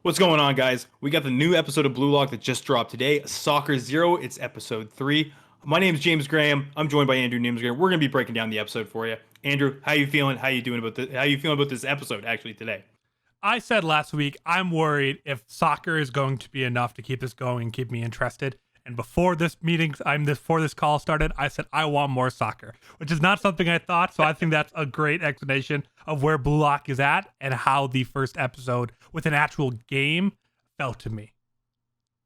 What's going on, guys? We got the new episode of Blue Lock that just dropped today, Soccer Zero. It's episode 3. My name is James Graham. I'm joined by Andrew Nimsgren. We're gonna be breaking down the episode for you. Andrew, how you feeling? How you doing about this? How you feeling about this episode actually today? I said last week, I'm worried if soccer is going to be enough to keep this going and keep me interested. And before before this call started, I said I want more soccer, which is not something I thought. So I think that's a great explanation of where Blue Lock is at and how the first episode with an actual game felt to me.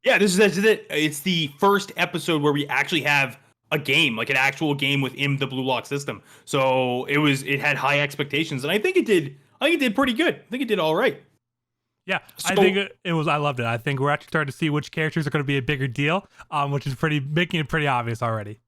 Yeah, this is it. It's the first episode where we actually have a game, like an actual game within the Blue Lock system. So it had high expectations, and I think it did. I think it did pretty good. I think it did all right. Yeah, So I think it was. I loved it. I think we're actually starting to see which characters are going to be a bigger deal, which is making it pretty obvious already.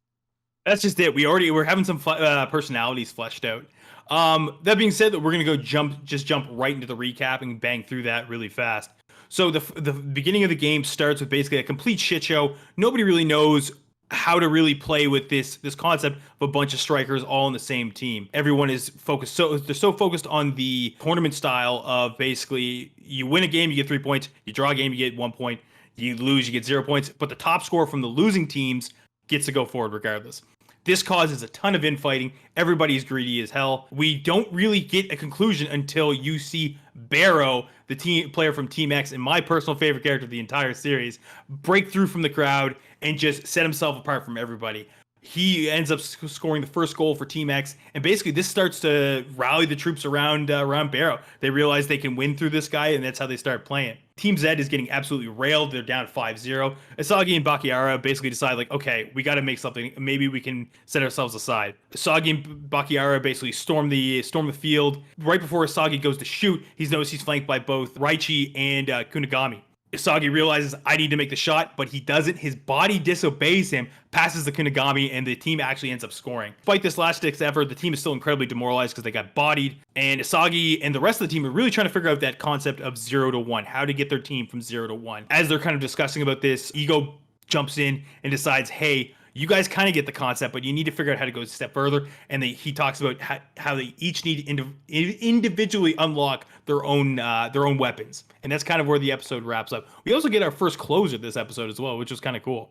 that's just it. We're having some personalities fleshed out. That being said, that we're gonna jump right into the recap and bang through that really fast. So the beginning of the game starts with basically a complete shit show. Nobody really knows how to really play with this concept of a bunch of strikers all in the same team. Everyone is focused, so they're so focused on the tournament style of basically you win a game, you get 3 points, you draw a game, you get 1 point, you lose, you get 0 points, but the top scorer from the losing teams gets to go forward regardless. This causes a ton of infighting. Everybody's greedy as hell. We don't really get a conclusion until you see Barrow, the team player from Team X, and my personal favorite character of the entire series, break through from the crowd and just set himself apart from everybody. He ends up scoring the first goal for Team X, and basically this starts to rally the troops around Barrow. They realize they can win through this guy, and that's how they start playing. Team Z is getting absolutely railed. They're down 5-0. Asagi and Bakiara basically decide, like, okay, we got to make something. Maybe we can set ourselves aside. Asagi and Bakiara basically storm the field. Right before Asagi goes to shoot, he's noticed he's flanked by both Raichi and Kunigami. Isagi realizes I need to make the shot, but he doesn't. His body disobeys him, passes the Kunigami, and the team actually ends up scoring. Despite this last-ditch effort, the team is still incredibly demoralized because they got bodied, and Isagi and the rest of the team are really trying to figure out that concept of 0 to 1, how to get their team from 0 to 1. As they're kind of discussing about this, Ego jumps in and decides, hey, you guys kind of get the concept, but you need to figure out how to go a step further. And he talks about how they each need to individually unlock their own weapons. And that's kind of where the episode wraps up. We also get our first closer this episode as well, which was kind of cool.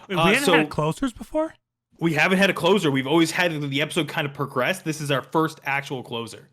Wait, we hadn't had closers before? We haven't had a closer. We've always had the episode kind of progress. This is our first actual closer.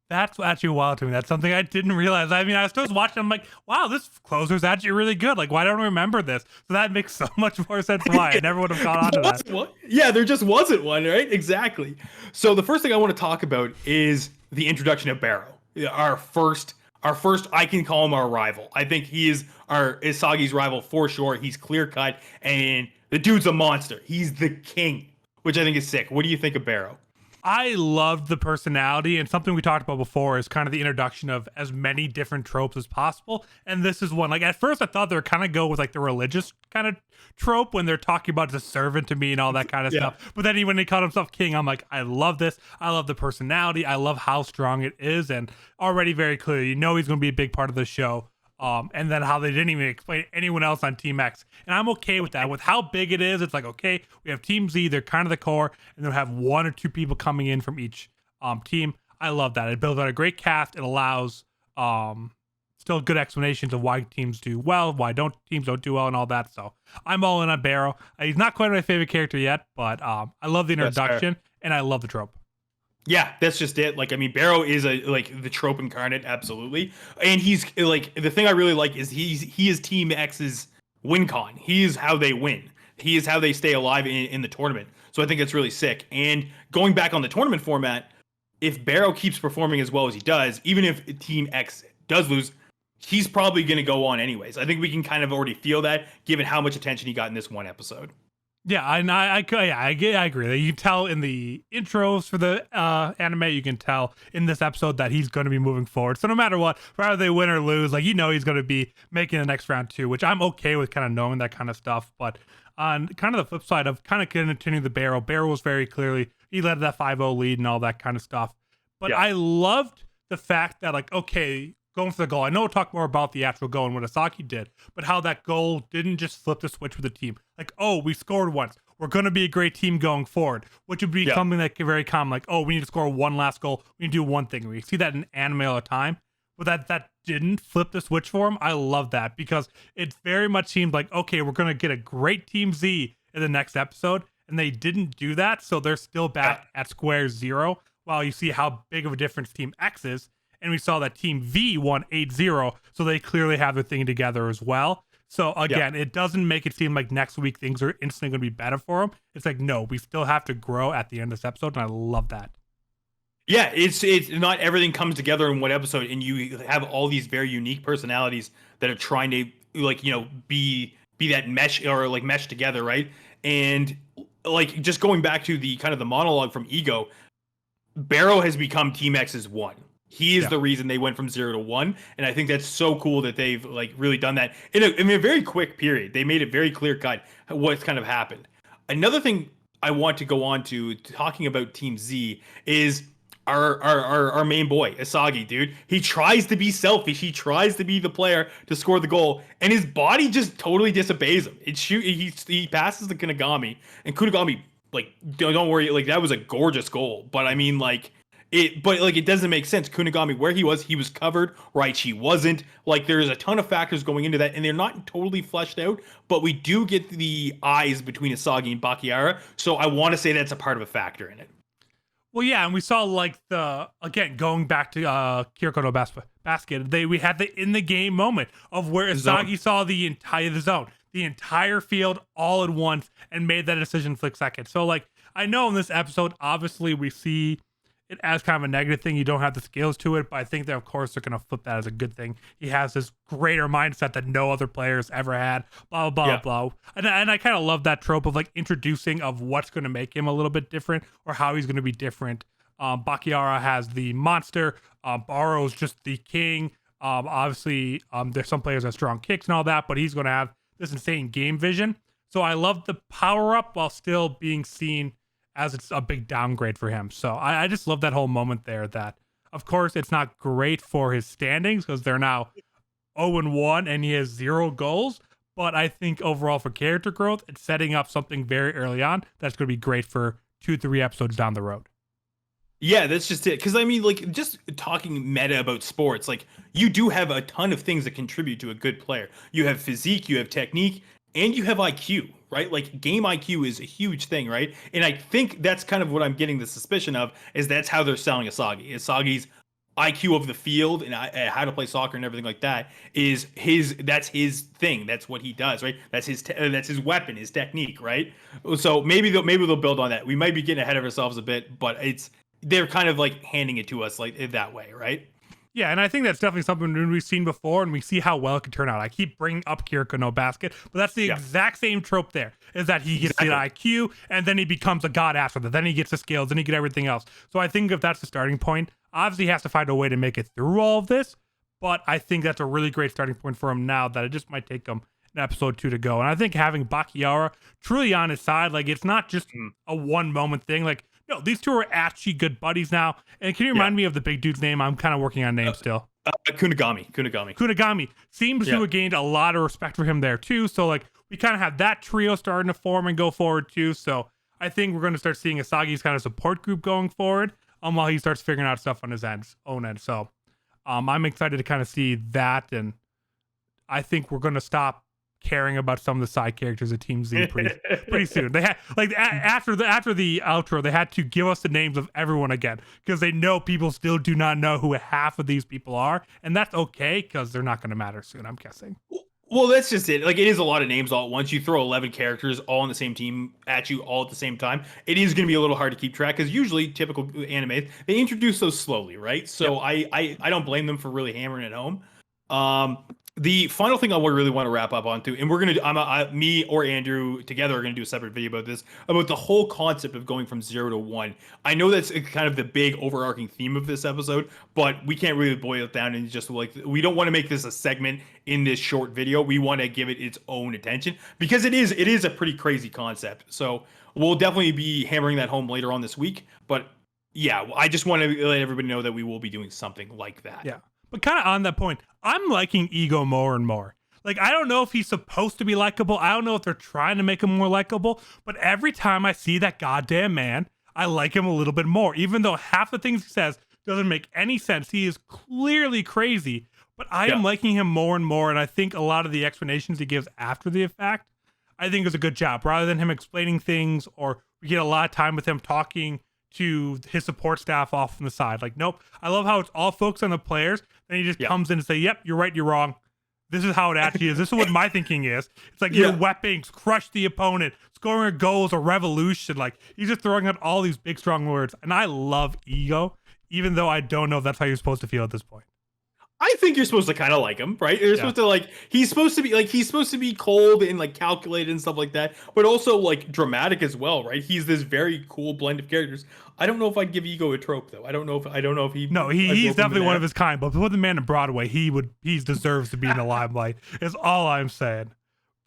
That's actually wild to me. That's something I didn't realize. I mean, I was still watching. I'm like, wow, this closer is actually really good. Like, why don't I remember this? So that makes so much more sense why I never would have caught on to that. Yeah, there just wasn't one, right? Exactly. So the first thing I want to talk about is the introduction of Barrow. Our first, I can call him our rival. I think he is our Isagi's rival for sure. He's clear cut, and the dude's a monster. He's the king, which I think is sick. What do you think of Barrow? I loved the personality, and something we talked about before is kind of the introduction of as many different tropes as possible. And this is one. Like, at first I thought they were kind of go with like the religious kind of trope when they're talking about the servant to me and all that kind of stuff. But then when he called himself king, I'm like, I love this. I love the personality. I love how strong it is, and already very clear, he's going to be a big part of the show. And then how they didn't even explain anyone else on Team X. And I'm okay with that. With how big it is, it's like, okay, we have Team Z, they're kind of the core, and they'll have 1 or 2 people coming in from each team. I love that. It builds out a great cast. It allows still good explanations of why teams do well, why teams don't do well, and all that. So I'm all in on Barrow. He's not quite my favorite character yet, but I love the introduction, and I love the trope. Yeah, that's just it. Like, I mean, Barrow is the trope incarnate, absolutely. And he's like, the thing I really like is he is Team X's win con. He is how they win. He is how they stay alive in the tournament. So I think it's really sick. And going back on the tournament format, if Barrow keeps performing as well as he does, even if Team X does lose, he's probably going to go on anyways. I think we can kind of already feel that given how much attention he got in this one episode. Yeah, I agree. You can tell in the intros for the anime, you can tell in this episode that he's going to be moving forward. So no matter what, whether they win or lose, like, he's going to be making the next round too, which I'm okay with kind of knowing that kind of stuff. But on kind of the flip side of kind of continuing the Barrow was very clearly, he led that 5-0 lead and all that kind of stuff. But I loved the fact that, like, okay, going for the goal. I know we'll talk more about the actual goal and what Asaki did, but how that goal didn't just flip the switch with the team. Like, oh, we scored once. We're going to be a great team going forward, which would be something that very common. Like, oh, we need to score one last goal. We need to do one thing. We see that in anime all the time. but that didn't flip the switch for him. I love that because it very much seemed like, okay, we're gonna get a great Team Z in the next episode, and they didn't do that, so they're still back at square zero. While you see how big of a difference Team X is, and we saw that Team V won 8-0, so they clearly have their thing together as well. So again, it doesn't make it seem like next week things are instantly going to be better for them. It's like, no, we still have to grow at the end of this episode, and I love that. Yeah, it's not everything comes together in one episode, and you have all these very unique personalities that are trying to be that mesh or like mesh together, right? And like just going back to the kind of the monologue from Ego, Barrow has become Team X's one. He is the reason they went from 0 to 1, and I think that's so cool that they've like really done that in a very quick period. They made it very clear cut what's kind of happened. Another thing I want to go on to talking about Team Z is our main boy Asagi, dude. He tries to be selfish. He tries to be the player to score the goal, and his body just totally disobeys him. He passes the Kunigami, and Kunigami like don't worry, like that was a gorgeous goal, but I mean like. It doesn't make sense. Kunigami, where he was covered. Right, she wasn't. Like, there's a ton of factors going into that, and they're not totally fleshed out. But we do get the eyes between Asagi and Bakiara, so I want to say that's a part of a factor in it. Well, yeah, and we saw like again going back to Kiriko no Basket. We had the in the game moment of where Asagi saw the entire field all at once and made that decision flick second. So like I know in this episode, obviously we see it as kind of a negative thing. You don't have the skills to it, but I think that of course they're going to flip that as a good thing. He has this greater mindset that no other players ever had, blah, blah, blah. And I kind of love that trope of like introducing of what's going to make him a little bit different or how he's going to be different. Bakiara has the monster. Barrow's just the king. Obviously, there's some players that have strong kicks and all that, but he's going to have this insane game vision. So I love the power up while still being seen as it's a big downgrade for him. So I just love that whole moment there that, of course, it's not great for his standings because they're now 0-1 and he has 0 goals. But I think overall for character growth, it's setting up something very early on that's going to be great for 2-3 episodes down the road. Yeah, that's just it. Because I mean, like, just talking meta about sports, like, you do have a ton of things that contribute to a good player. You have physique, you have technique, and you have IQ, right? Like, game IQ is a huge thing, right? And I think that's kind of what I'm getting the suspicion of, is that's how they're selling Asagi. Asagi's IQ of the field and how to play soccer and everything like that is that's his thing. That's what he does, right? That's his weapon, his technique, right? So maybe they'll build on that. We might be getting ahead of ourselves a bit, but they're kind of like handing it to us like that way, right? Yeah, and I think that's definitely something we've seen before, and we see how well it can turn out. I keep bringing up Kiriko no Basket, but that's the exact same trope there, is that he gets the IQ, and then he becomes a god after that. Then he gets the skills, then he gets everything else. So I think if that's the starting point, obviously he has to find a way to make it through all of this, but I think that's a really great starting point for him now that it just might take him an episode 2 to go. And I think having Bakiara truly on his side, like it's not just a one-moment thing, like no, these two are actually good buddies now. And can you remind me of the big dude's name? I'm kind of working on names still. Kunigami seems to have gained a lot of respect for him there too. So like we kind of have that trio starting to form and go forward too. So I think we're going to start seeing Asagi's kind of support group going forward while he starts figuring out stuff on his own end. So I'm excited to kind of see that. And I think we're going to stop caring about some of the side characters of Team Z pretty soon. They had like after the outro, they had to give us the names of everyone again because they know people still do not know who half of these people are, and that's okay because they're not going to matter soon, I'm guessing. Well, that's just it. Like, it is a lot of names all at once. You throw 11 characters all on the same team at you all at the same time. It is going to be a little hard to keep track because usually typical anime, they introduce those slowly, right? So I don't blame them for really hammering it home. The final thing I really want to wrap up onto, and we're gonna, me or Andrew together are gonna do a separate video about this, about the whole concept of going from 0 to 1. I know that's kind of the big overarching theme of this episode, but we can't really boil it down and just like, we don't want to make this a segment in this short video. We want to give it its own attention because it is a pretty crazy concept. So we'll definitely be hammering that home later on this week. But yeah, I just want to let everybody know that we will be doing something like that. Yeah. But kind of on that point, I'm liking Ego more and more. Like, I don't know if he's supposed to be likable. I don't know if they're trying to make him more likable. But every time I see that goddamn man, I like him a little bit more. Even though half the things he says doesn't make any sense. He is clearly crazy, but I am Yeah. liking him more and more. And I think a lot of the explanations he gives after the effect, I think is a good job. Rather than him explaining things, or we get a lot of time with him talking to his support staff off on the side. Like, nope. I love how it's all focused on the players. Then he just Yeah. comes in and say, "Yep, you're right. You're wrong. This is how it actually is. This is what my thinking is." It's like your Yeah. weapons crush the opponent, scoring a goal is a revolution. Like, he's just throwing out all these big, strong words. And I love ego, even though I don't know if that's how you're supposed to feel at this point. I think you're supposed to kind of like him, right? You're supposed to like he's supposed to be cold and like calculated and stuff like that, but also like dramatic as well, right? He's this very cool blend of characters. I don't know if I'd give Ego a trope though. I don't know if he. No, I'd he's welcome him definitely in one that. of his kind. But with the man in Broadway, he deserves to be in the limelight. Is all I'm saying.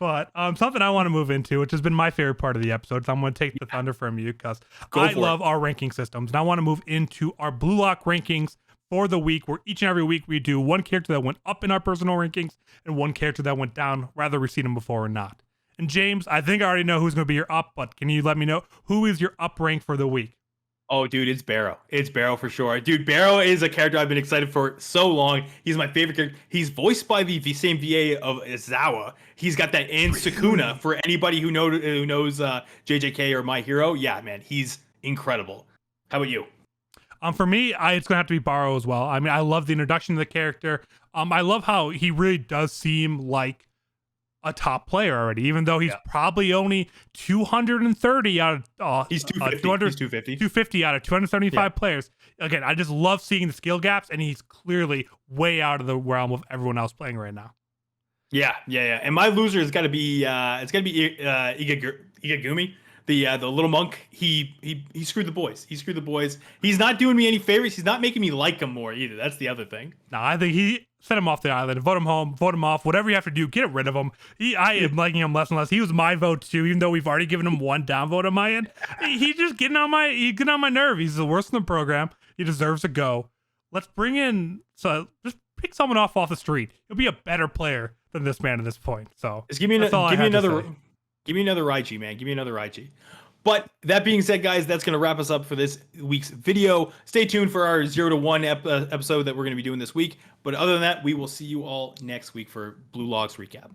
But something I want to move into, which has been my favorite part of the episode, so I'm going to take the thunder from you because I love our ranking systems, and I want to move into our Blue Lock rankings for the week, where each and every week we do one character that went up in our personal rankings and one character that went down, whether we've seen him before or not. And James, I think I already know who's going to be your up, but can you let me know who is your up rank for the week? Oh, dude, it's Barrow. It's Barrow for sure. Dude, Barrow is a character I've been excited for so long. He's my favorite character. He's voiced by the same VA of Izawa. He's got that and Sukuna for anybody who knows JJK or My Hero. Yeah, man, he's incredible. How about you? For me, it's gonna have to be Barrow as well. I mean, I love the introduction of the character. I love how he really does seem like a top player already, even though he's probably only 230 out of He's 250. He's 250. 250 out of 275 players. Again, I just love seeing the skill gaps, and he's clearly way out of the realm of everyone else playing right now. Yeah. And my loser has got to be Igagumi, the little monk. He screwed the boys. He's not doing me any favors. He's not making me like him more either. That's the other thing. No, I think he sent him off the island, vote him home, vote him off, whatever you have to do, get rid of him. I am liking him less and less. He was my vote too, even though we've already given him one downvote on my end. He's just getting on my nerve. He's the worst in the program. He deserves to go. Let's bring in, so just pick someone off the street. He'll be a better player than this man at this point. So just give me another Raiji, man. Give me another Raiji. But that being said, guys, that's going to wrap us up for this week's video. Stay tuned for our 0 to 1 episode that we're going to be doing this week. But other than that, we will see you all next week for Blue Logs Recap.